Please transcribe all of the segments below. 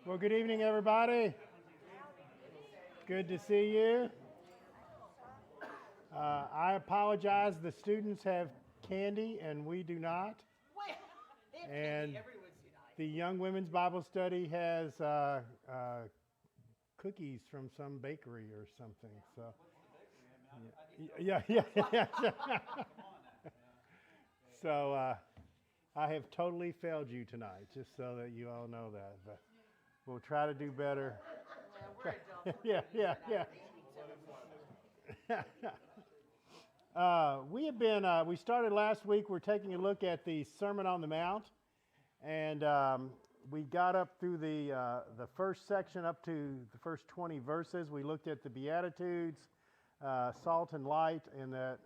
Well, good evening, everybody. Good to see you. I apologize. The students have candy and we do not. Well, And everyone's tonight. the Young Women's Bible Study has cookies from some bakery or something. So, yeah. So I have totally failed you tonight, just so that you all know that. But we'll try to do better. Well, we're adults. Yeah. We started last week. We're taking a look at the Sermon on the Mount, and we got up through the first section up to the first 20 verses. We looked at the Beatitudes, salt and light, and that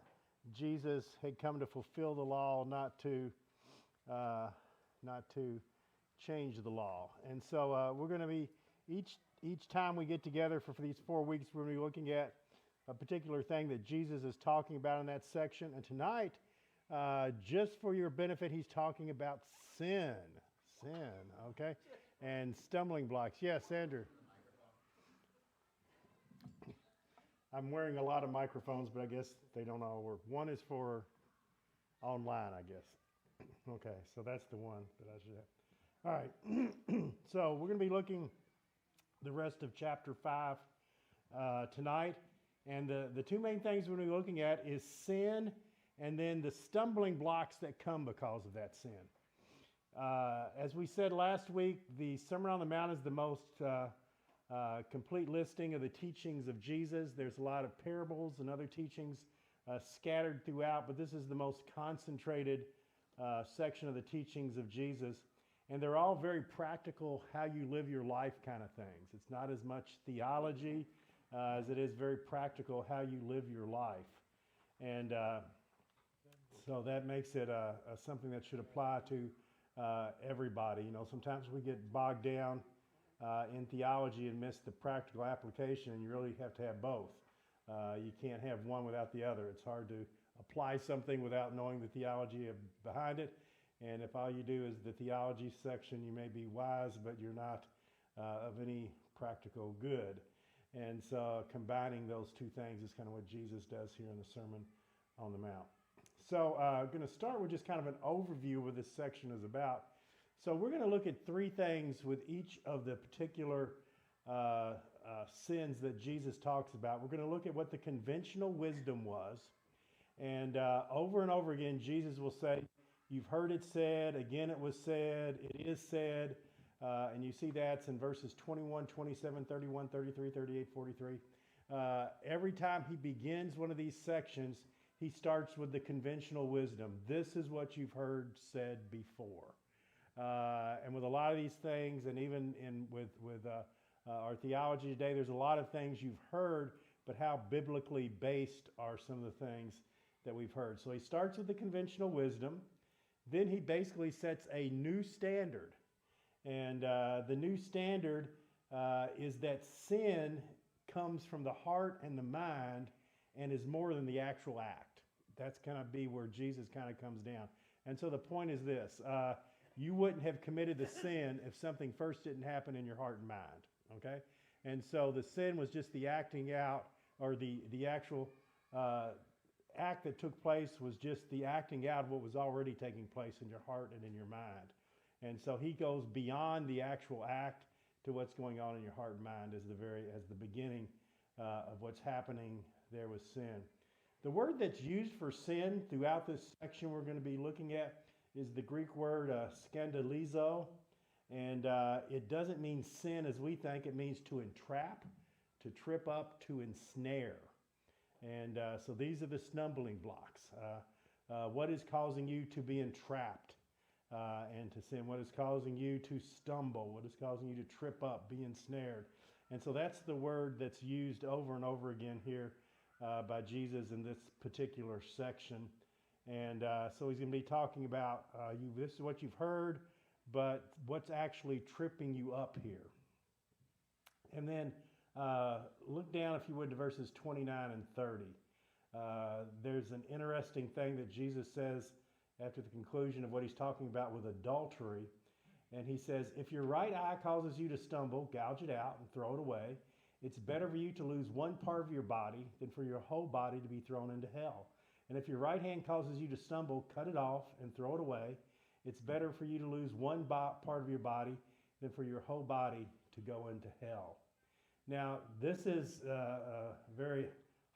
Jesus had come to fulfill the law, not to change the law. And so we're going to be each time we get together for these 4 weeks, we're going to be looking at a particular thing that Jesus is talking about in that section. And tonight, just for your benefit, he's talking about sin, okay, and stumbling blocks. Yes, Andrew. I'm wearing a lot of microphones, but I guess they don't all work. One is for online, I guess. Okay, so that's the one that I should have. All right, so we're going to be looking the rest of chapter 5 tonight. And the two main things we're going to be looking at is sin and then the stumbling blocks that come because of that sin. As we said last week, the Sermon on the Mount is the most complete listing of the teachings of Jesus. There's a lot of parables and other teachings scattered throughout, but this is the most concentrated section of the teachings of Jesus. And they're all very practical, how you live your life kind of things. It's not as much theology as it is very practical, how you live your life. And so that makes it something that should apply to everybody. You know, sometimes we get bogged down in theology and miss the practical application, and you really have to have both. You can't have one without the other. It's hard to apply something without knowing the theology behind it. And if all you do is the theology section, you may be wise, but you're not of any practical good. And so combining those two things is kind of what Jesus does here in the Sermon on the Mount. So I'm going to start with just kind of an overview of what this section is about. So we're going to look at three things with each of the particular sins that Jesus talks about. We're going to look at what the conventional wisdom was. And over again, Jesus will say, you've heard it said, again it was said, it is said. And you see that's in verses 21, 27, 31, 33, 38, 43. Every time he begins one of these sections, he starts with the conventional wisdom. This is what you've heard said before. And with a lot of these things, and even with our theology today, there's a lot of things you've heard, but how biblically based are some of the things that we've heard? So he starts with the conventional wisdom. Then he basically sets a new standard. And the new standard is that sin comes from the heart and the mind and is more than the actual act. That's going to be where Jesus kind of comes down. And so the point is this. You wouldn't have committed the sin if something first didn't happen in your heart and mind. Okay? And so the sin was just the acting out, or the actual act that took place was just the acting out of what was already taking place in your heart and in your mind. And so he goes beyond the actual act to what's going on in your heart and mind as the beginning of what's happening there with sin. The word that's used for sin throughout this section we're going to be looking at is the Greek word scandalizo. And it doesn't mean sin as we think. It means to entrap, to trip up, to ensnare. And so these are the stumbling blocks. What is causing you to be entrapped? And to sin, what is causing you to stumble, what is causing you to trip up, be ensnared. And so that's the word that's used over and over again here by Jesus in this particular section. And so he's going to be talking about this is what you've heard, but what's actually tripping you up here. And then look down, if you would, to verses 29 and 30. There's an interesting thing that Jesus says after the conclusion of what he's talking about with adultery. And he says, if your right eye causes you to stumble, gouge it out and throw it away. It's better for you to lose one part of your body than for your whole body to be thrown into hell. And if your right hand causes you to stumble, cut it off and throw it away. It's better for you to lose one part of your body than for your whole body to go into hell. Now, this is very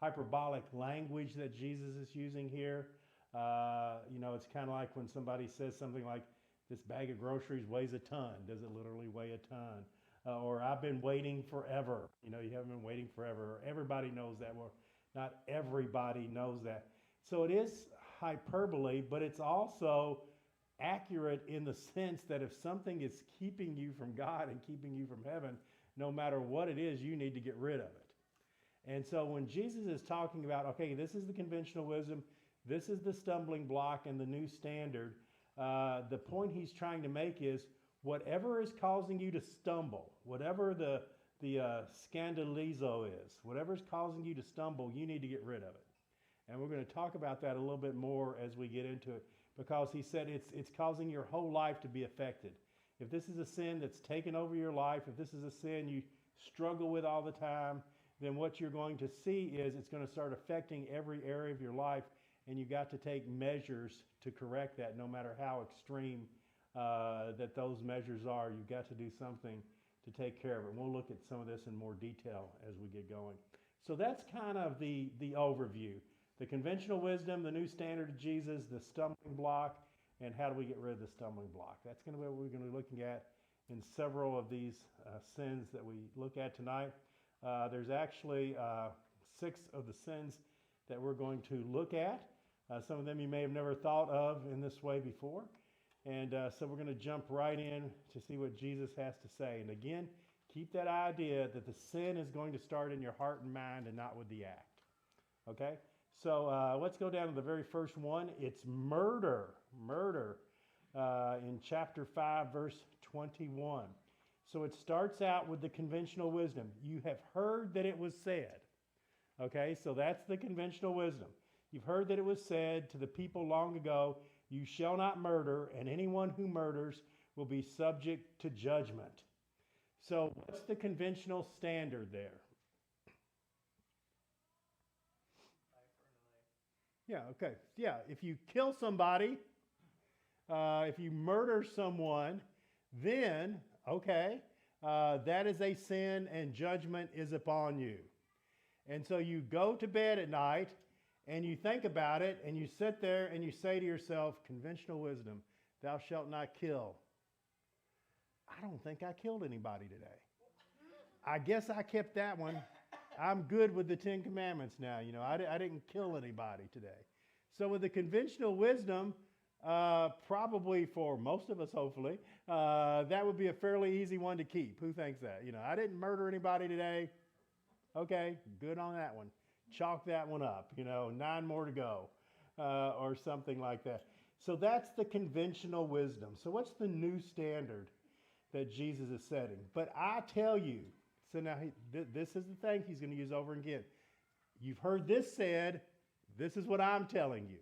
hyperbolic language that Jesus is using here. It's kind of like when somebody says something like, this bag of groceries weighs a ton. Does it literally weigh a ton? Or I've been waiting forever. You haven't been waiting forever. Everybody knows that. Well, not everybody knows that. So it is hyperbole, but it's also accurate in the sense that if something is keeping you from God and keeping you from heaven, no matter what it is, you need to get rid of it. And so when Jesus is talking about, okay, this is the conventional wisdom, this is the stumbling block and the new standard, the point he's trying to make is whatever is causing you to stumble, whatever the scandalizo is, whatever is causing you to stumble, you need to get rid of it. And we're going to talk about that a little bit more as we get into it, because he said it's causing your whole life to be affected. If this is a sin that's taken over your life, if this is a sin you struggle with all the time, then what you're going to see is it's going to start affecting every area of your life, and you've got to take measures to correct that, no matter how extreme that those measures are. You've got to do something to take care of it. And we'll look at some of this in more detail as we get going. So that's kind of the overview. The conventional wisdom, the new standard of Jesus, the stumbling block, and how do we get rid of the stumbling block. That's going to be what we're going to be looking at in several of these sins that we look at tonight. There's actually 6 of the sins that we're going to look at. Some of them you may have never thought of in this way before. And so we're going to jump right in to see what Jesus has to say. And again, keep that idea that the sin is going to start in your heart and mind and not with the act. Okay? So let's go down to the very first one. It's murder. Murder in chapter 5, verse 21. So it starts out with the conventional wisdom. You have heard that it was said. Okay, so that's the conventional wisdom. You've heard that it was said to the people long ago, you shall not murder, and anyone who murders will be subject to judgment. So what's the conventional standard there? Yeah, okay. Yeah, if you kill somebody, if you murder someone, then, okay, that is a sin and judgment is upon you. And so you go to bed at night and you think about it and you sit there and you say to yourself, conventional wisdom, thou shalt not kill. I don't think I killed anybody today. I guess I kept that one. I'm good with the 10 Commandments now. I didn't kill anybody today. So with the conventional wisdom, probably for most of us, hopefully, that would be a fairly easy one to keep. Who thinks that? I didn't murder anybody today. Okay, good on that one. Chalk that one up. 9 more to go, or something like that. So that's the conventional wisdom. So what's the new standard that Jesus is setting? But I tell you, so now this is the thing he's going to use over again. You've heard this said, this is what I'm telling you.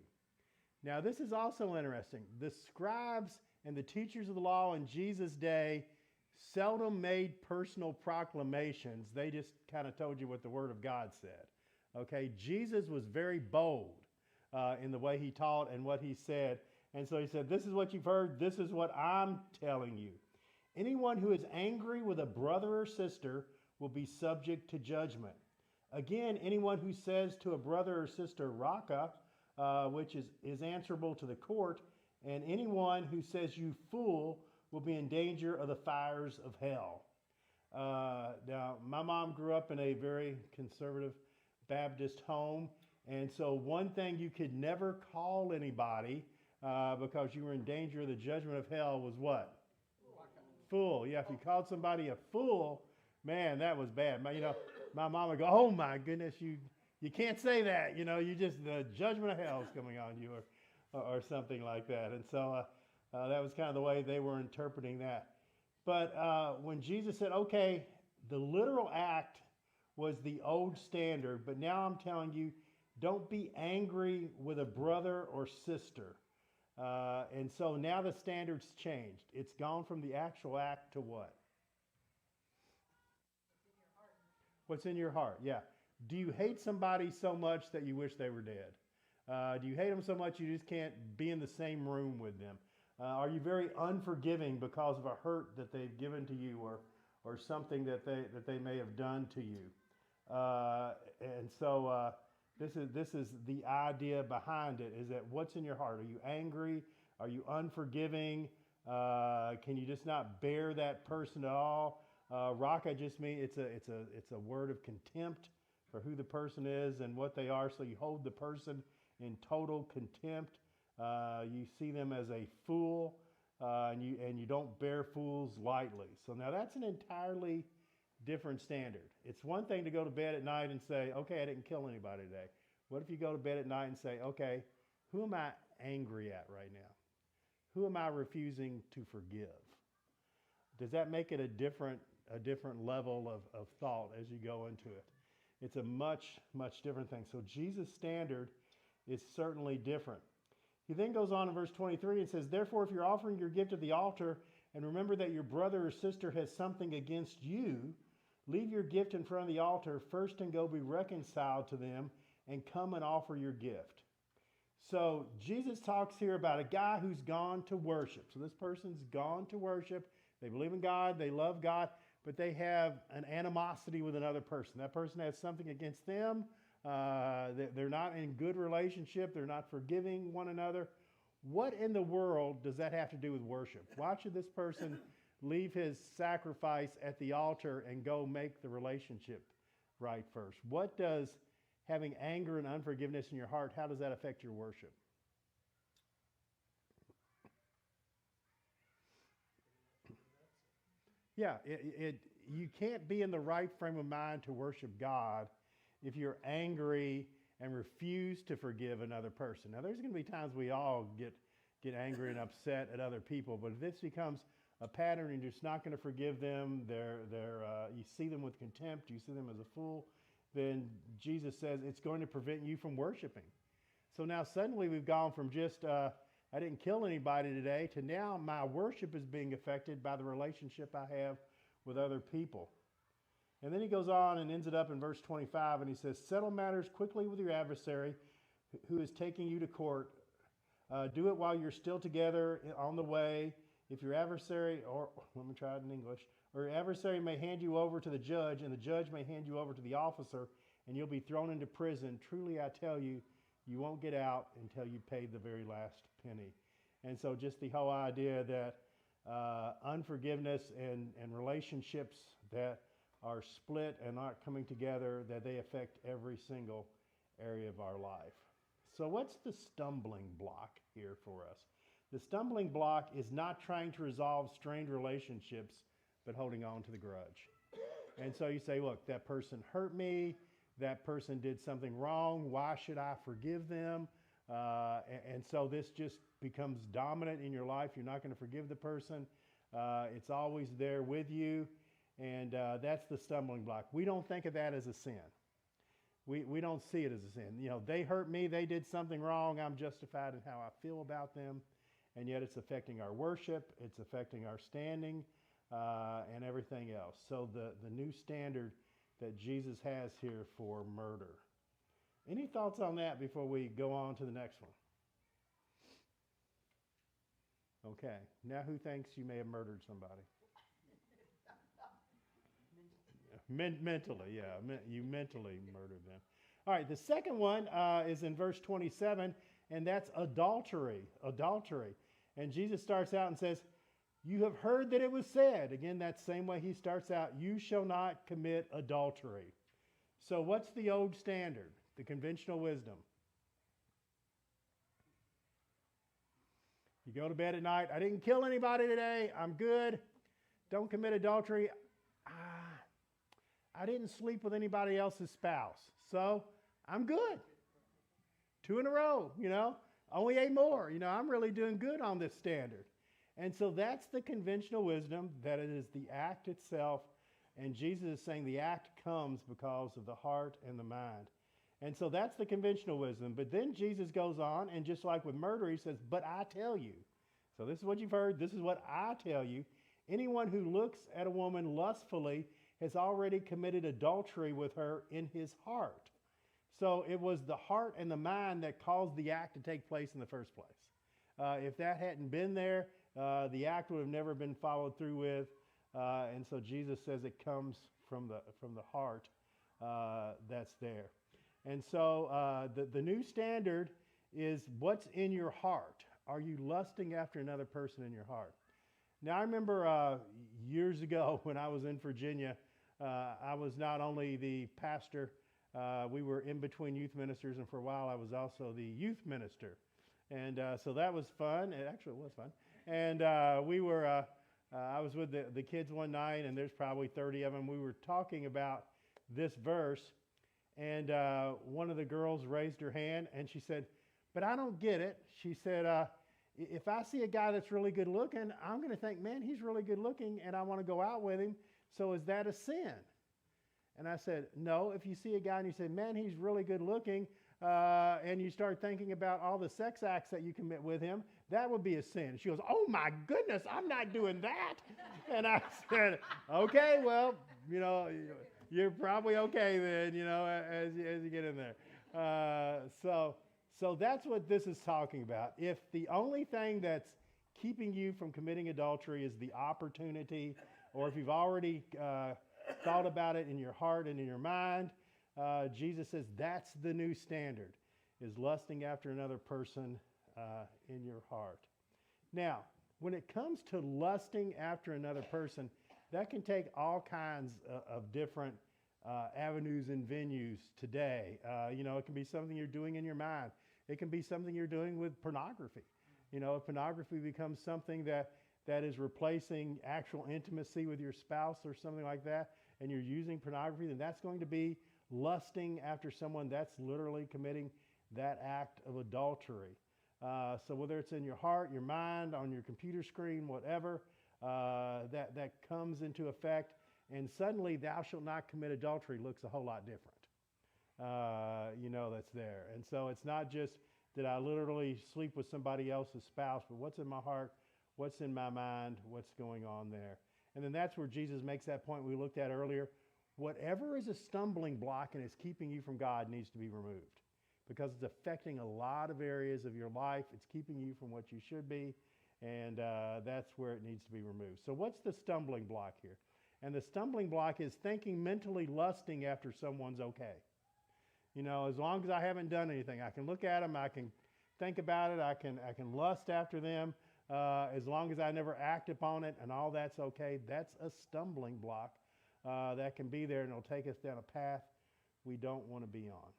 Now this is also interesting. The scribes and the teachers of the law in Jesus' day seldom made personal proclamations. They just kind of told you what the Word of God said. Okay, Jesus was very bold in the way he taught and what he said. And so he said, this is what you've heard. This is what I'm telling you. Anyone who is angry with a brother or sister will be subject to judgment. Again, anyone who says to a brother or sister, Raka, which is answerable to the court, and anyone who says you fool will be in danger of the fires of hell. Now, my mom grew up in a very conservative Baptist home, and so one thing you could never call anybody because you were in danger of the judgment of hell was what? Fool. Yeah, if you called somebody a fool, man, that was bad. My mom would go, oh my goodness, you can't say that. You just, the judgment of hell is coming on you, or something like that. And so that was kind of the way they were interpreting that. But when Jesus said, okay, the literal act was the old standard, but now I'm telling you, don't be angry with a brother or sister. And so now the standard's changed. It's gone from the actual act to what? What's in your heart? Yeah. Do you hate somebody so much that you wish they were dead? Do you hate them so much you just can't be in the same room with them? Are you very unforgiving because of a hurt that they've given to you, or something that they may have done to you? And so this is the idea behind it, is that what's in your heart? Are you angry? Are you unforgiving? Can you just not bear that person at all? Raka just means it's a word of contempt for who the person is and what they are. So you hold the person in total contempt. You see them as a fool, and you don't bear fools lightly. So now that's an entirely different standard. It's one thing to go to bed at night and say, okay, I didn't kill anybody today. What if you go to bed at night and say, okay, who am I angry at right now? Who am I refusing to forgive? Does that make it a different level of thought as you go into it? It's a much, much different thing. So Jesus' standard is certainly different. He then goes on in verse 23 and says, therefore, if you're offering your gift at the altar and remember that your brother or sister has something against you, leave your gift in front of the altar first and go be reconciled to them and come and offer your gift. So Jesus talks here about a guy who's gone to worship. So this person's gone to worship. They believe in God. They love God. But they have an animosity with another person. That person has something against them. They're not in good relationship. They're not forgiving one another. What in the world does that have to do with worship? Why should this person leave his sacrifice at the altar and go make the relationship right first? What does having anger and unforgiveness in your heart, how does that affect your worship? Yeah, you can't be in the right frame of mind to worship God if you're angry and refuse to forgive another person. Now, there's going to be times we all get angry and upset at other people, but if this becomes a pattern and you're just not going to forgive them, you see them with contempt, you see them as a fool, then Jesus says it's going to prevent you from worshiping. So now suddenly we've gone from just I didn't kill anybody today to now my worship is being affected by the relationship I have with other people. And then he goes on and ends it up in verse 25, and he says, settle matters quickly with your adversary who is taking you to court. Do it while you're still together on the way. If your adversary, or let me try it in English, or your adversary may hand you over to the judge, and the judge may hand you over to the officer, and you'll be thrown into prison. Truly, I tell you, you won't get out until you pay the very last penny. And so just the whole idea that unforgiveness and relationships that are split and not coming together, that they affect every single area of our life. So what's the stumbling block here for us? The stumbling block is not trying to resolve strained relationships, but holding on to the grudge. And so you say, look, that person hurt me. That person did something wrong. Why should I forgive them? And so this just becomes dominant in your life. You're not going to forgive the person. It's always there with you. And that's the stumbling block. We don't think of that as a sin. We don't see it as a sin. You know, they hurt me. They did something wrong. I'm justified in how I feel about them. And yet it's affecting our worship. It's affecting our standing and everything else. So the new standard that Jesus has here for murder. Any thoughts on that before we go on to the next one? Okay. Now who thinks you may have murdered somebody? Mentally, yeah. You mentally murdered them. All right, the second one is in verse 27, and that's adultery. Adultery. And Jesus starts out and says, you have heard that it was said. Again, that same way he starts out, you shall not commit adultery. So what's the old standard? The conventional wisdom. You go to bed at night, I didn't kill anybody today, I'm good. Don't commit adultery. I didn't sleep with anybody else's spouse, so I'm good. 2 in a row, only 8 more. I'm really doing good on this standard. And so that's the conventional wisdom, that it is the act itself. And Jesus is saying the act comes because of the heart and the mind. And so that's the conventional wisdom. But then Jesus goes on, and just like with murder, he says, but I tell you. So this is what you've heard. This is what I tell you. Anyone who looks at a woman lustfully has already committed adultery with her in his heart. So it was the heart and the mind that caused the act to take place in the first place. If that hadn't been there, the act would have never been followed through with. And so Jesus says it comes from the heart that's there. And so the new standard is what's in your heart. Are you lusting after another person in your heart? Now, I remember years ago when I was in Virginia, I was not only the pastor, we were in between youth ministers, and for a while I was also the youth minister. And so that was fun. It actually was fun. And I was with the kids one night, and there's probably 30 of them. We were talking about this verse, and one of the girls raised her hand, and she said, but I don't get it. She said, if I see a guy that's really good looking, I'm going to think, man, he's really good looking, and I want to go out with him. So is that a sin? And I said, no. If you see a guy and you say, man, he's really good looking, and you start thinking about all the sex acts that you commit with him, that would be a sin. She goes, oh my goodness, I'm not doing that. And I said, okay, well, you're probably okay then, as you get in there. So that's what this is talking about. If the only thing that's keeping you from committing adultery is the opportunity, or if you've already thought about it in your heart and in your mind, Jesus says that's the new standard, is lusting after another person in your heart. Now, when it comes to lusting after another person, that can take all kinds of different avenues and venues today. It can be something you're doing in your mind. It can be something you're doing with pornography. If pornography becomes something that is replacing actual intimacy with your spouse or something like that, and you're using pornography, then that's going to be lusting after someone. That's literally committing that act of adultery. So whether it's in your heart, your mind, on your computer screen, whatever, that comes into effect, and suddenly thou shalt not commit adultery looks a whole lot different. That's there. And so it's not just that I literally sleep with somebody else's spouse, but what's in my heart, what's in my mind, what's going on there. And then that's where Jesus makes that point we looked at earlier. Whatever is a stumbling block and is keeping you from God needs to be removed, because it's affecting a lot of areas of your life. It's keeping you from what you should be, and that's where it needs to be removed. So what's the stumbling block here? And the stumbling block is thinking mentally lusting after someone's okay. As long as I haven't done anything, I can look at them, I can think about it, I can lust after them, as long as I never act upon it, and all that's okay. That's a stumbling block that can be there, and it'll take us down a path we don't want to be on.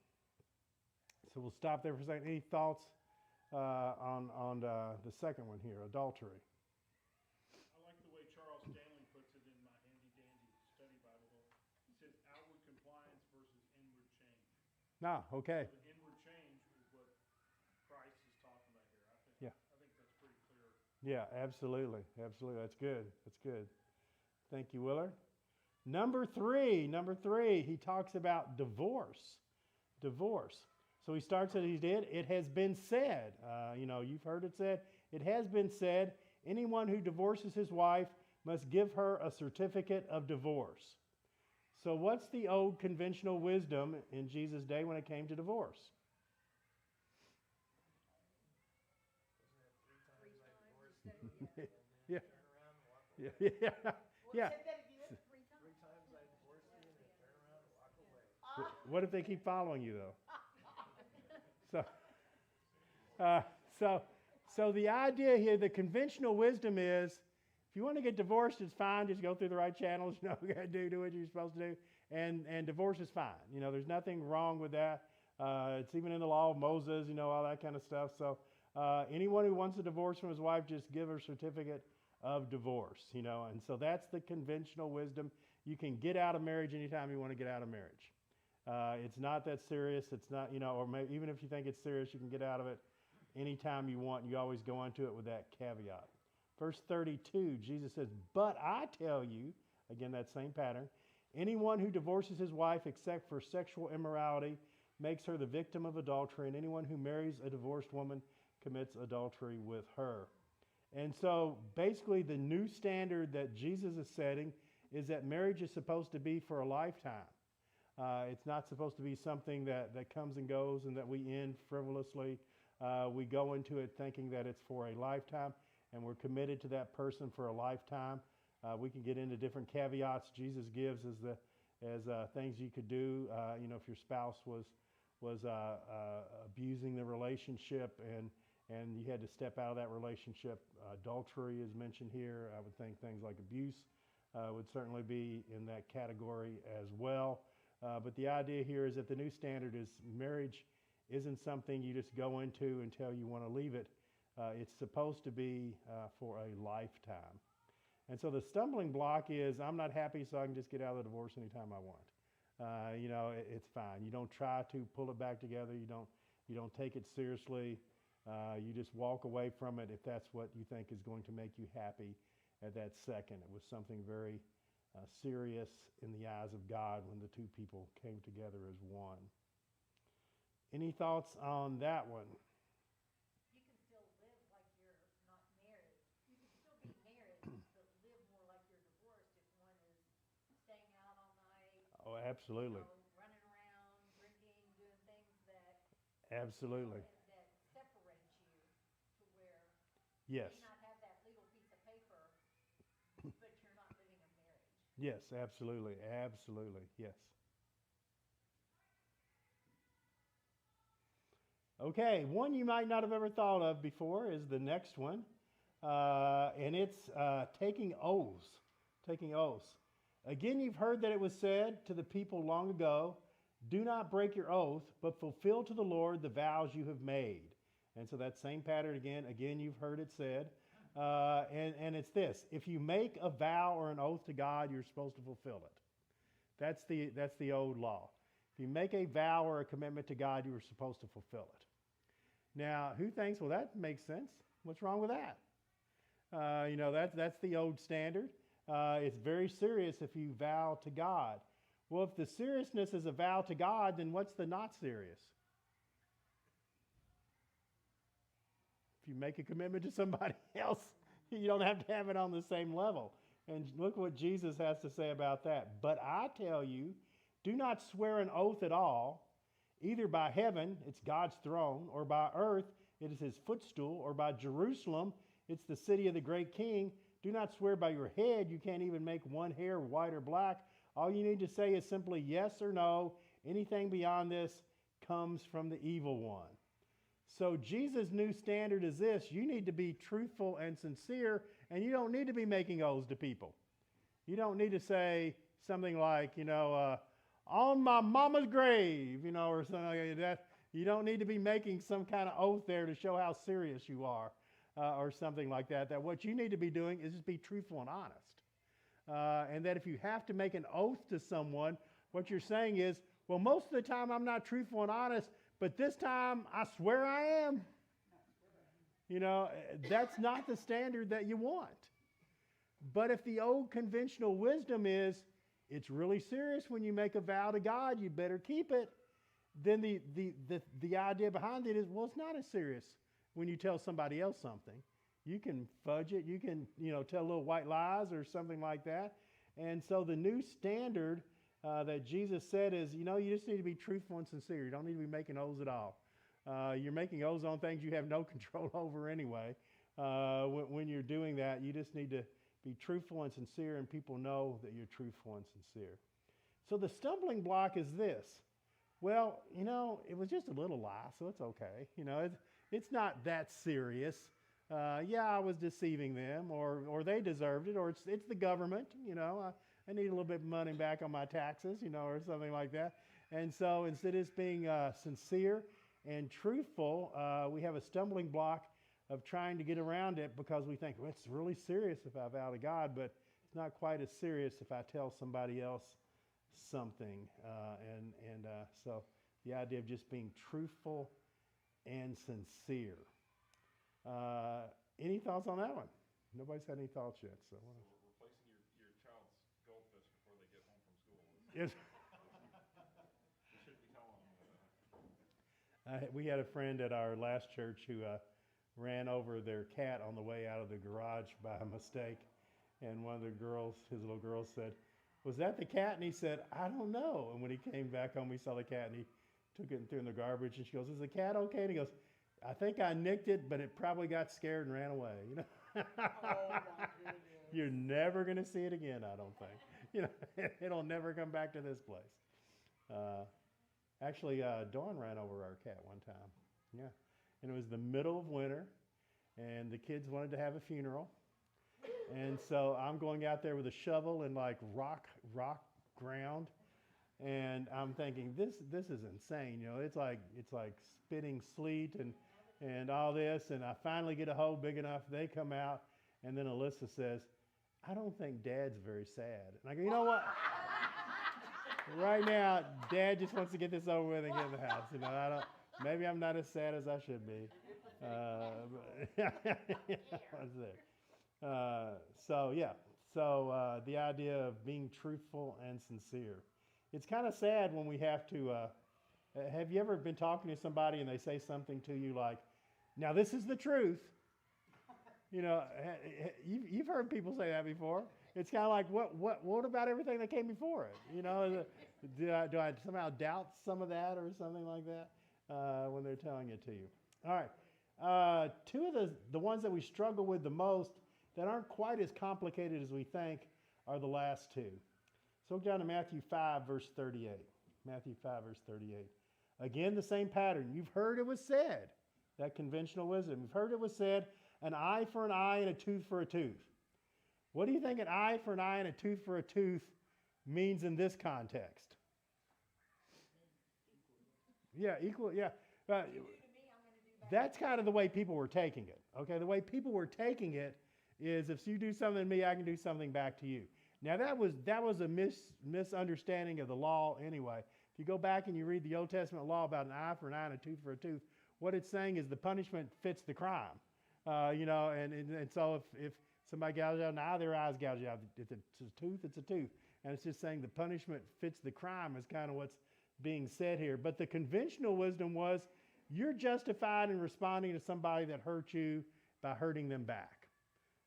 So we'll stop there for a second. Any thoughts on the second one here, adultery? I like the way Charles Stanley puts it in my handy dandy study Bible. He says outward compliance versus inward change. Okay. So the inward change is what Christ is talking about here. I think that's pretty clear. Yeah, absolutely. That's good. Thank you, Willard. Number three, he talks about divorce. So he starts as he did. It has been said, you've heard it said. It has been said, anyone who divorces his wife must give her a certificate of divorce. So what's the old conventional wisdom in Jesus' day when it came to divorce? Yeah. Well, Yeah. say that again, 3 times. 3 times I divorced you and then turn around and walk away. What if they keep following you, though? So the idea here, the conventional wisdom is, if you want to get divorced, it's fine. Just go through the right channels. Do what you're supposed to do, and divorce is fine. There's nothing wrong with that. It's even in the law of Moses. All that kind of stuff. So anyone who wants a divorce from his wife, just give her a certificate of divorce. And so that's the conventional wisdom. You can get out of marriage anytime you want to get out of marriage. It's not that serious. It's not, or maybe even if you think it's serious, you can get out of it anytime you want. You always go into it with that caveat. Verse 32, Jesus says, but I tell you, again, that same pattern, anyone who divorces his wife except for sexual immorality makes her the victim of adultery, and anyone who marries a divorced woman commits adultery with her. And so basically the new standard that Jesus is setting is that marriage is supposed to be for a lifetime. It's not supposed to be something that comes and goes and that we end frivolously. We go into it thinking that it's for a lifetime, and we're committed to that person for a lifetime. We can get into different caveats Jesus gives as things you could do. If your spouse was abusing the relationship and you had to step out of that relationship. Adultery is mentioned here. I would think things like abuse would certainly be in that category as well. But the idea here is that the new standard is marriage isn't something you just go into until you want to leave it. It's supposed to be for a lifetime. And so the stumbling block is I'm not happy, so I can just get out of the divorce anytime I want. It's fine. You don't try to pull it back together. You don't take it seriously. You just walk away from it if that's what you think is going to make you happy at that second. It was something very serious in the eyes of God when the two people came together as one. Any thoughts on that one? You can still live like you're not married. You can still be married, but live more like you're divorced if one is staying out all night, Oh, absolutely. running around, drinking, doing things that Absolutely. that separates you to where Yes. you may not have that legal piece of paper, but you're not living a marriage. Yes, absolutely. Absolutely. Yes. Okay, one you might not have ever thought of before is the next one, and it's taking oaths. Taking oaths. Again, you've heard that it was said to the people long ago, do not break your oath, but fulfill to the Lord the vows you have made. And so that same pattern again, you've heard it said. And it's this: if you make a vow or an oath to God, you're supposed to fulfill it. That's the old law. If you make a vow or a commitment to God, you are supposed to fulfill it. Now, who thinks, well, that makes sense? What's wrong with that? That's the old standard. It's very serious if you vow to God. Well, if the seriousness is a vow to God, then what's the not serious? If you make a commitment to somebody else, you don't have to have it on the same level. And look what Jesus has to say about that. But I tell you, do not swear an oath at all, either by heaven, it's God's throne, or by earth, it is his footstool, or by Jerusalem, it's the city of the great king. Do not swear by your head. You can't even make one hair white or black. All you need to say is simply yes or no. Anything beyond this comes from the evil one. So Jesus' new standard is this: you need to be truthful and sincere, and you don't need to be making oaths to people. You don't need to say something like, on my mama's grave, or something like that. You don't need to be making some kind of oath there to show how serious you are, or something like that. That what you need to be doing is just be truthful and honest. And that if you have to make an oath to someone, what you're saying is, well, most of the time I'm not truthful and honest, but this time I swear I am. That's not the standard that you want. But if the old conventional wisdom is, it's really serious when you make a vow to God, you better keep it, then the idea behind it is, well, it's not as serious when you tell somebody else something. You can fudge it, you can, tell little white lies or something like that. And so the new standard that Jesus said is, you just need to be truthful and sincere. You don't need to be making oaths at all. You're making oaths on things you have no control over anyway. When you're doing that, you just need to be truthful and sincere, and people know that you're truthful and sincere. So the stumbling block is this. Well, it was just a little lie, so it's okay. It's not that serious. I was deceiving them, or they deserved it, or it's the government. I need a little bit of money back on my taxes, or something like that. And so instead of being sincere and truthful, we have a stumbling block of trying to get around it because we think, well, it's really serious if I vow to God, but it's not quite as serious if I tell somebody else something. So the idea of just being truthful and sincere. Any thoughts on that one? Nobody's had any thoughts yet. So replacing your child's goldfish before they get home from school. Yes. You shouldn't be telling them We had a friend at our last church who ran over their cat on the way out of the garage by mistake. And one of the girls, his little girl, said, "Was that the cat?" And he said, "I don't know." And when he came back home, he saw the cat and he took it and threw it in the garbage. And she goes, "Is the cat okay?" And he goes, "I think I nicked it, but it probably got scared and ran away." You know, Oh, my goodness. you're never going to see it again, I don't think. You know, it'll never come back to this place. Actually, Dawn ran over our cat one time. Yeah, and it was the middle of winter, and the kids wanted to have a funeral. And so I'm going out there with a shovel and like rock ground, and I'm thinking this is insane. You know, it's like spitting sleet and all this. And I finally get a hole big enough. They come out, and then Alyssa says, "I don't think Dad's very sad." And I go, "You know what? Right now, Dad just wants to get this over with and get in the house. You know, I don't. Maybe I'm not as sad as I should be." That's it. So the idea of being truthful and sincere. It's kind of sad when we have to. Have you ever been talking to somebody and they say something to you like, "Now this is the truth"? You know, you've heard people say that before. It's kind of like, what about everything that came before it? You know, do I somehow doubt some of that or something like that when they're telling it to you? All right. Two of the ones that we struggle with the most that aren't quite as complicated as we think are the last two. So look down to Matthew 5, verse 38. Matthew 5, verse 38. Again, the same pattern. You've heard it was said, that conventional wisdom. You've heard it was said, an eye for an eye and a tooth for a tooth. What do you think an eye for an eye and a tooth for a tooth means in this context? Yeah, equal, yeah. That's kind of the way people were taking it. Okay, the way people were taking it is if you do something to me, I can do something back to you. Now that was a misunderstanding of the law anyway. If you go back and you read the Old Testament law about an eye for an eye and a tooth for a tooth, what it's saying is the punishment fits the crime. You know, and so if somebody gouges out an eye, their eye's gouged out. If it's a tooth, it's a tooth. And it's just saying the punishment fits the crime is kind of what's being said here. But the conventional wisdom was you're justified in responding to somebody that hurt you by hurting them back.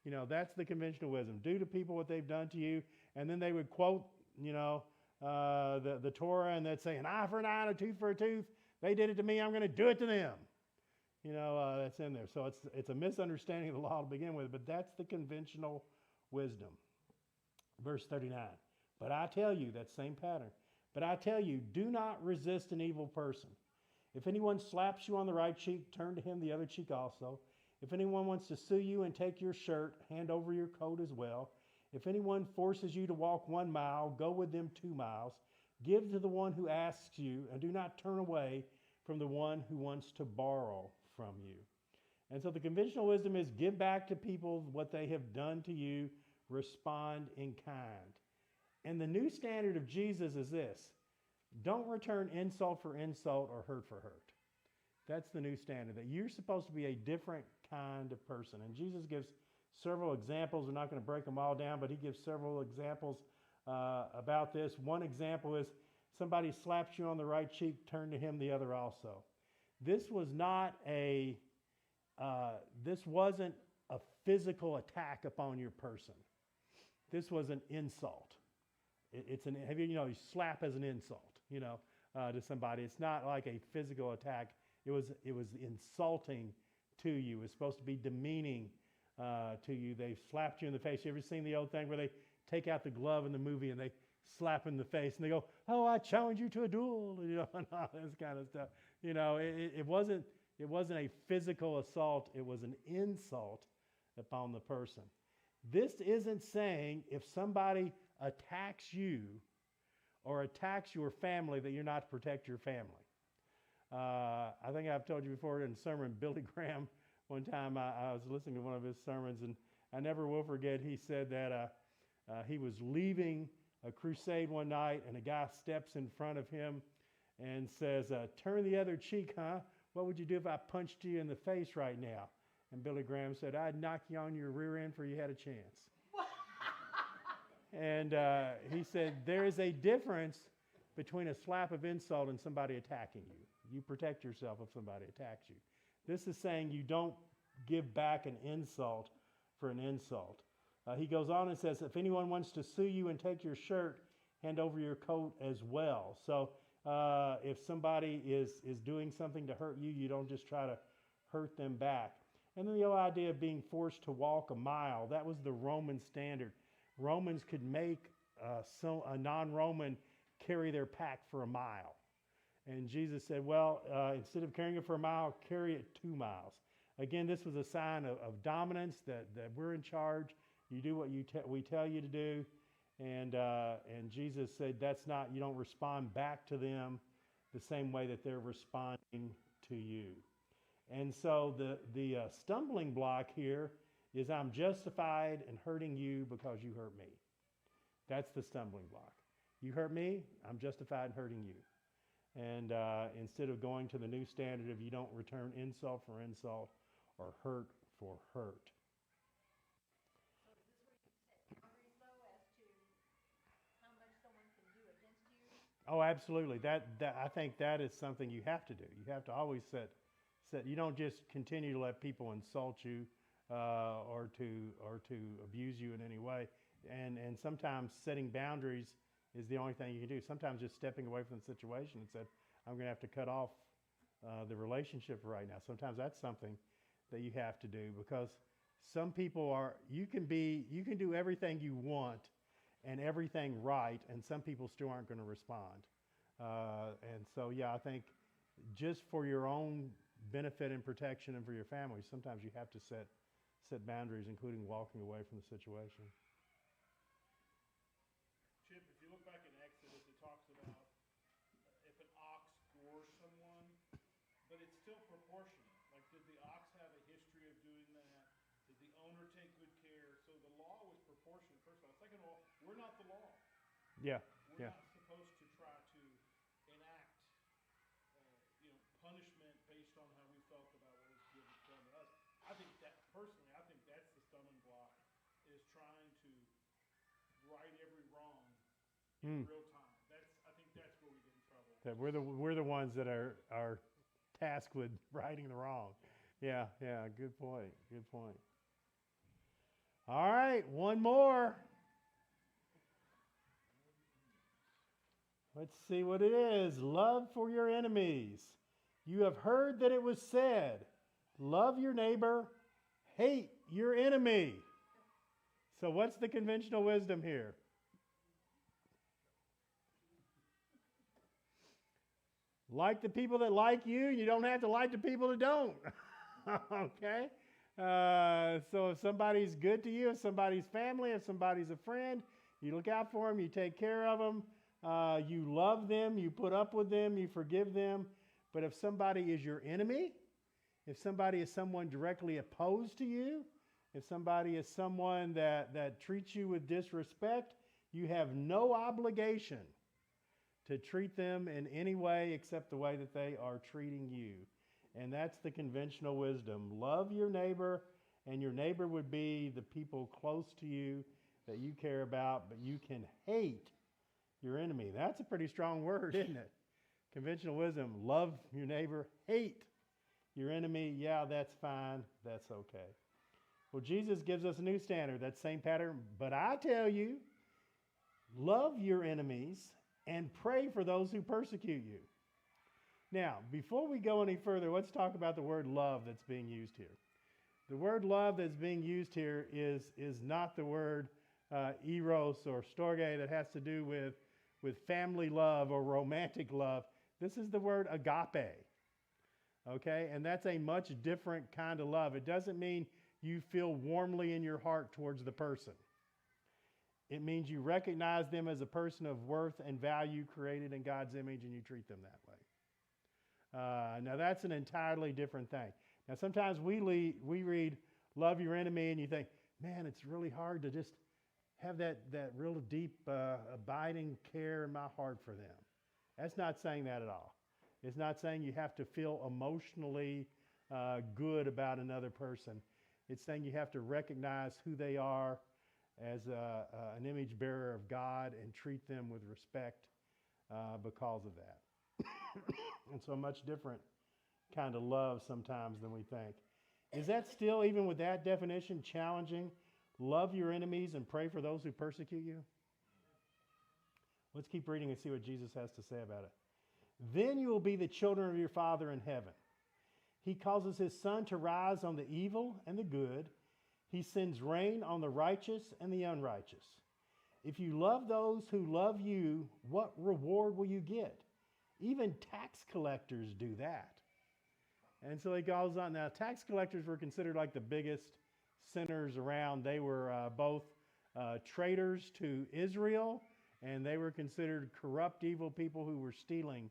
You know, that's the conventional wisdom. Do to people what they've done to you. And then they would quote, you know, the Torah, and they'd say, an eye for an eye and a tooth for a tooth. They did it to me, I'm going to do it to them. You know, that's in there. So it's a misunderstanding of the law to begin with, but that's the conventional wisdom. Verse 39. But I tell you, that same pattern. But I tell you, do not resist an evil person. If anyone slaps you on the right cheek, turn to him the other cheek also. If anyone wants to sue you and take your shirt, hand over your coat as well. If anyone forces you to walk 1 mile, go with them 2 miles. Give to the one who asks you, and do not turn away from the one who wants to borrow from you. And so the conventional wisdom is give back to people what they have done to you, respond in kind. And the new standard of Jesus is this: don't return insult for insult or hurt for hurt. That's the new standard, that you're supposed to be a different kind of person. And Jesus gives several examples. We're not going to break them all down, but he gives several examples about this. One example is somebody slaps you on the right cheek, turn to him the other also. This wasn't a physical attack upon your person. This was an insult. You slap as an insult, to somebody. It's not like a physical attack. It was insulting to you. It's supposed to be demeaning to you. They slapped you in the face. You ever seen the old thing where they take out the glove in the movie and they slap in the face and they go, "Oh, I challenge you to a duel," and all this kind of stuff. It wasn't a physical assault. It was an insult upon the person. This isn't saying if somebody attacks you or attacks your family that you're not to protect your family. I think I've told you before in a sermon, Billy Graham, one time I was listening to one of his sermons, and I never will forget, he said that he was leaving a crusade one night, and a guy steps in front of him and says, "Turn the other cheek, huh? What would you do if I punched you in the face right now?" And Billy Graham said, "I'd knock you on your rear end before you had a chance." And he said, there is a difference between a slap of insult and somebody attacking you. You protect yourself if somebody attacks you. This is saying you don't give back an insult for an insult. He goes on and says, if anyone wants to sue you and take your shirt, hand over your coat as well. So if somebody is doing something to hurt you, you don't just try to hurt them back. And then the whole idea of being forced to walk a mile, that was the Roman standard. Romans could make a non-Roman carry their pack for a mile. And Jesus said, well, instead of carrying it for a mile, carry it 2 miles. Again, this was a sign of dominance, that we're in charge. You do what we tell you to do. And Jesus said, that's not, you don't respond back to them the same way that they're responding to you. And so the stumbling block here is I'm justified in hurting you because you hurt me. That's the stumbling block. You hurt me, I'm justified in hurting you. And instead of going to the new standard of you don't return insult for insult or hurt for hurt. So is this where you set boundaries though as to how much someone can do against you? Oh, absolutely. That I think that is something you have to do. You have to always set. You don't just continue to let people insult you or to abuse you in any way. And sometimes setting boundaries is the only thing you can do. Sometimes just stepping away from the situation and said, I'm going to have to cut off the relationship right now. Sometimes that's something that you have to do, because some people you can do everything you want and everything right, and some people still aren't going to respond. And so, yeah, I think just for your own benefit and protection and for your family, sometimes you have to set boundaries, including walking away from the situation. Chip, if you look back in Exodus, it talks about if an ox gores someone, but it's still proportionate. Like, did the ox have a history of doing that? Did the owner take good care? So the law was proportionate, first of all. Second of all, we're not the law. Yeah, We're yeah. not supposed to try to enact, punishment based on how we felt about what was given done to us. I think that's the stumbling block, is trying to right every wrong in real time. I think that's where we get in trouble. That we're the ones that are tasked with righting the wrong. Yeah, good point. Good point. All right, one more. Let's see what it is. Love for your enemies. You have heard that it was said, love your neighbor, hate your enemy. So what's the conventional wisdom here? Like the people that like you, you don't have to like the people that don't. Okay? So if somebody's good to you, if somebody's family, if somebody's a friend, you look out for them, you take care of them, you love them, you put up with them, you forgive them. But if somebody is your enemy, if somebody is someone directly opposed to you, if somebody is someone that treats you with disrespect, you have no obligation to treat them in any way except the way that they are treating you. And that's the conventional wisdom. Love your neighbor, and your neighbor would be the people close to you that you care about, but you can hate your enemy. That's a pretty strong word, isn't it? Conventional wisdom, love your neighbor, hate your enemy. Yeah, that's fine. That's okay. Well, Jesus gives us a new standard, that same pattern. But I tell you, love your enemies and pray for those who persecute you. Now, before we go any further, let's talk about the word love that's being used here. The word love that's being used here is not the word eros or storge that has to do with family love or romantic love. This is the word agape, okay? And that's a much different kind of love. It doesn't mean you feel warmly in your heart towards the person. It means you recognize them as a person of worth and value created in God's image, and you treat them that way. Now, that's an entirely different thing. Now, sometimes we read, love your enemy, and you think, man, it's really hard to just have that real deep, abiding care in my heart for them. That's not saying that at all. It's not saying you have to feel emotionally good about another person. It's saying you have to recognize who they are as an image bearer of God and treat them with respect because of that. And so much different kind of love sometimes than we think. Is that still, even with that definition, challenging? Love your enemies and pray for those who persecute you? Let's keep reading and see what Jesus has to say about it. Then you will be the children of your Father in heaven. He causes his sun to rise on the evil and the good. He sends rain on the righteous and the unrighteous. If you love those who love you, what reward will you get? Even tax collectors do that. And so he goes on. Now, tax collectors were considered like the biggest sinners around. They were both traitors to Israel, and they were considered corrupt, evil people who were stealing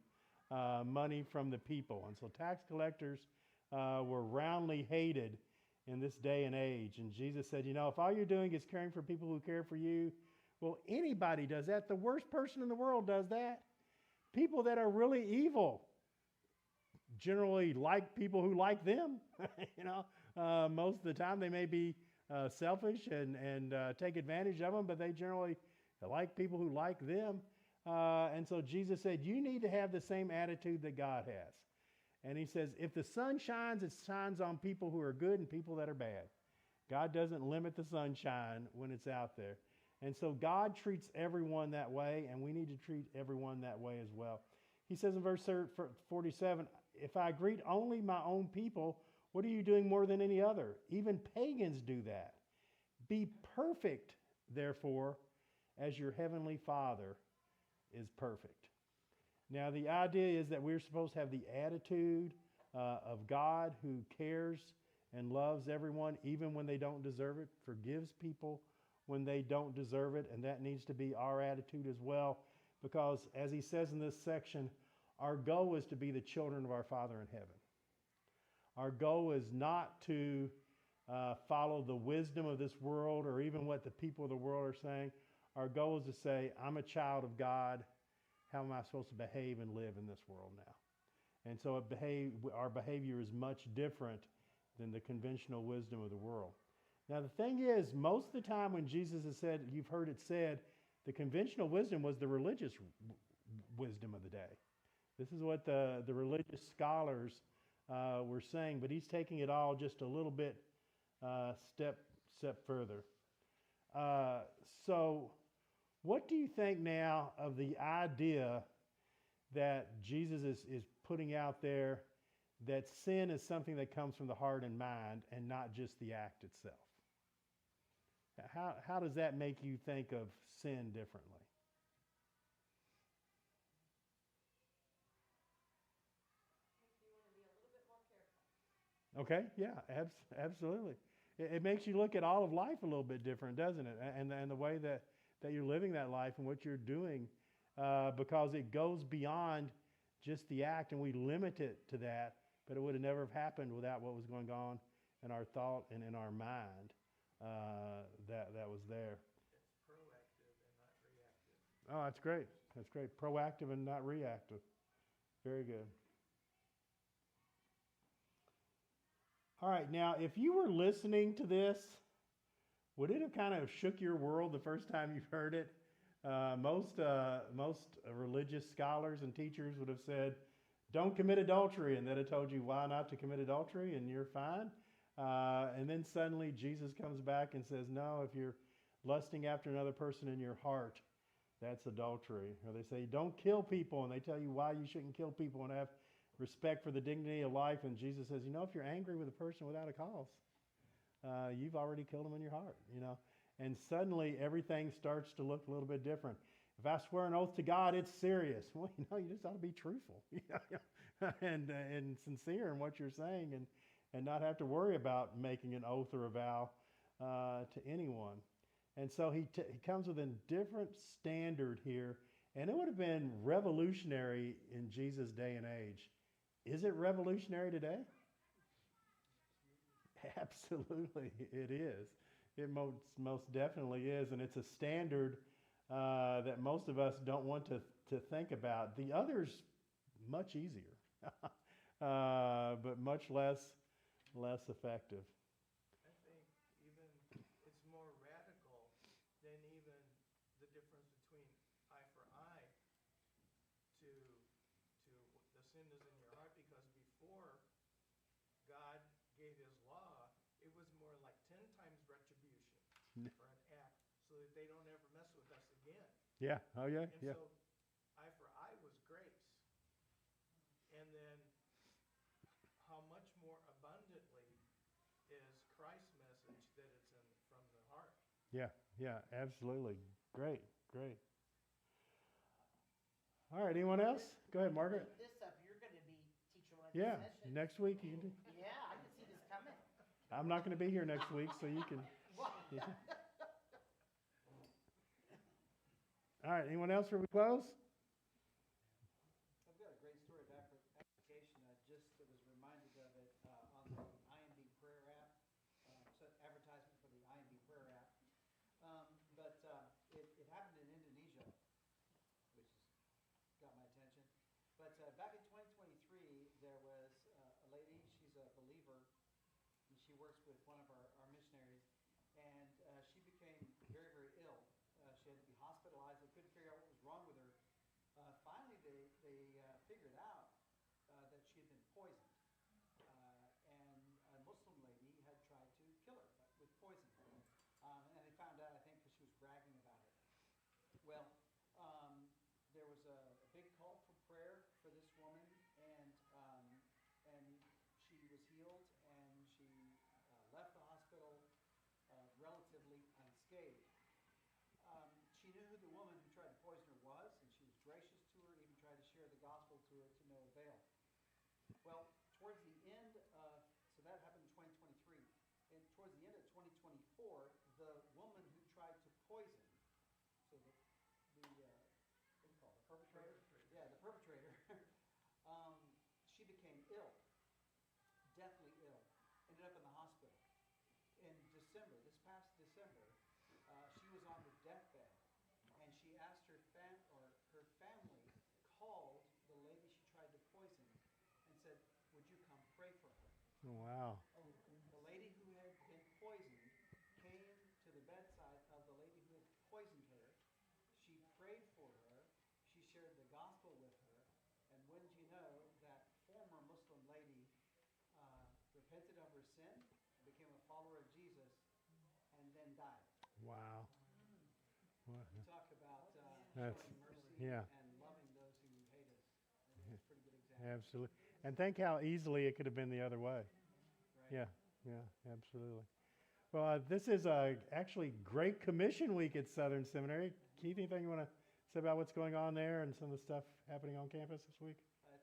money from the people. And so tax collectors were roundly hated in this day and age. And Jesus said, you know, if all you're doing is caring for people who care for you, well, anybody does that. The worst person in the world does that. People that are really evil generally like people who like them. You know, most of the time they may be selfish and take advantage of them, but they generally like people who like them. And so Jesus said, you need to have the same attitude that God has. And he says, if the sun shines, it shines on people who are good and people that are bad. God doesn't limit the sunshine when it's out there. And so God treats everyone that way, and we need to treat everyone that way as well. He says in verse 47, if I greet only my own people, what are you doing more than any other? Even pagans do that. Be perfect, therefore, as your heavenly Father is perfect. Now, the idea is that we're supposed to have the attitude of God who cares and loves everyone, even when they don't deserve it, forgives people when they don't deserve it, and that needs to be our attitude as well, because as he says in this section, our goal is to be the children of our Father in heaven. Our goal is not to follow the wisdom of this world or even what the people of the world are saying. Our goal is to say, I'm a child of God. How am I supposed to behave and live in this world now? And so our behavior is much different than the conventional wisdom of the world. Now, the thing is, most of the time when Jesus has said, you've heard it said, the conventional wisdom was the religious wisdom of the day. This is what the religious scholars were saying, but he's taking it all just a little bit step further. So what do you think now of the idea that Jesus is putting out there, that sin is something that comes from the heart and mind and not just the act itself? How does that make you think of sin differently? Okay, yeah, absolutely. It makes you look at all of life a little bit different, doesn't it? And the way that you're living that life and what you're doing, because it goes beyond just the act, and we limit it to that, but it would have never have happened without what was going on in our thought and in our mind that was there. It's proactive and not reactive. Oh, that's great. That's great. Proactive and not reactive. Very good. All right, now, if you were listening to this, would it have kind of shook your world the first time you've heard it? Most religious scholars and teachers would have said, don't commit adultery, and they'd have told you why not to commit adultery, and you're fine. And then suddenly Jesus comes back and says, no, if you're lusting after another person in your heart, that's adultery. Or they say, don't kill people, and they tell you why you shouldn't kill people and have respect for the dignity of life. And Jesus says, you know, if you're angry with a person without a cause, you've already killed them in your heart, you know. And suddenly everything starts to look a little bit different. If I swear an oath to God, it's serious. Well, you know, you just ought to be truthful and sincere in what you're saying, and not have to worry about making an oath or a vow to anyone. And so he comes with a different standard here, and it would have been revolutionary in Jesus' day and age. Is it revolutionary today? Absolutely, it is. It most definitely is, and it's a standard that most of us don't want to think about. The other's much easier, but much less effective. I think even it's more radical than even the difference between eye for eye to sin is in your heart, because before God gave his law, it was more like 10 times retribution for an act, so that they don't ever mess with us again. Yeah. Oh, yeah. And Yeah. so eye for eye was grace. And then how much more abundantly is Christ's message that it's in from the heart. Yeah. Yeah. Absolutely. Great. Great. All right. Anyone else? Go ahead, Margaret. Look this up, you're gonna be teacher one Yeah. session. Next week you can do. Yeah, I can see this coming. I'm not going to be here next week, so you can. you can- All right. Anyone else before we close? I've got a great story of application. I just was reminded of it on the IMB prayer app, so advertisement for the IMB prayer app. It happened in Indonesia, which has got my attention. But back in 2023, there was a lady, she's a believer, and she works with one of our missionaries, and she became very, very ill. She had to be hospitalized. They couldn't figure out what was wrong with her. Finally, they figured out that she had been poisoned, and a Muslim lady had tried to kill her with poison. And they found out, I think, because she was bragging about it. Well, there was a big call for prayer for this woman, and she was healed, and she left the hospital relatively unscathed. She knew who the woman who tried to poison her was, and she was gracious to her, even tried to share the gospel to her to no avail. Well, towards the end of, so that happened in 2023, and towards the end of 2024, the woman who tried to poison, so what do you call it, the perpetrator? Yeah, the perpetrator, she became ill, deathly ill, ended up in the hospital. In December, this past December, she was on her deathbed, and she asked her family called the lady she tried to poison and said, "Would you come pray for her?" Oh, wow. The lady who had been poisoned came to the bedside of the lady who had poisoned her. She prayed for her. She shared the gospel with her. And wouldn't you know, that former Muslim lady repented of her sin, became a follower of Jesus, and then died. Wow. What- You talk about That's- showing mercy yeah. and loving those who hate us. I think it's a pretty good example. Absolutely. And think how easily it could have been the other way. Right? Yeah. Yeah. Absolutely. Well, this is actually Great Commission Week at Southern Seminary. Keith, anything you want to say about what's going on there and some of the stuff happening on campus this week?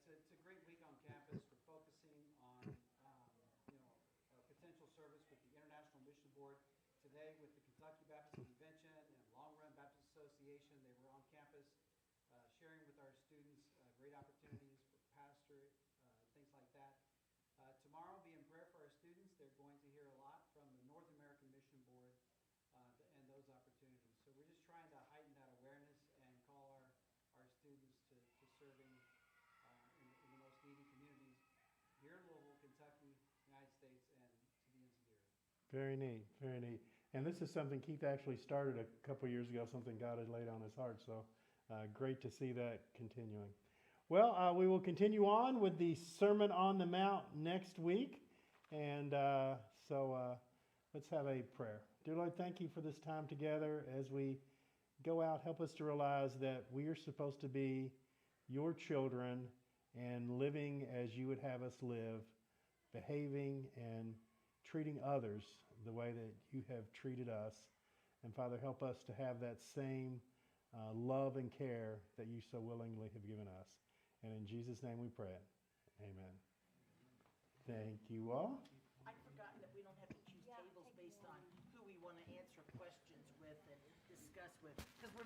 It's a great week on campus. We're focusing on potential service with the International Mission Board. Today with the Kentucky Baptist Convention and Long Run Baptist Association, they were on campus sharing with our students great opportunities for pastor, things like that. Tomorrow, be in prayer for our students. They're going to hear a lot from the North American Mission Board and those opportunities. So we're just trying to heighten that awareness and call our students to serving in the most needy communities here in Louisville, Kentucky, United States, and to the ends of the earth. Very neat. Very neat. And this is something Keith actually started a couple years ago, something God had laid on his heart. So great to see that continuing. Well, we will continue on with the Sermon on the Mount next week. And so let's have a prayer. Dear Lord, thank you for this time together as we go out. Help us to realize that we are supposed to be your children and living as you would have us live, behaving and treating others the way that you have treated us. And Father, help us to have that same love and care that you so willingly have given us. And in Jesus' name we pray it. Amen. Thank you all. I'd forgotten that we don't have to choose tables based on who we want to answer questions with and discuss with.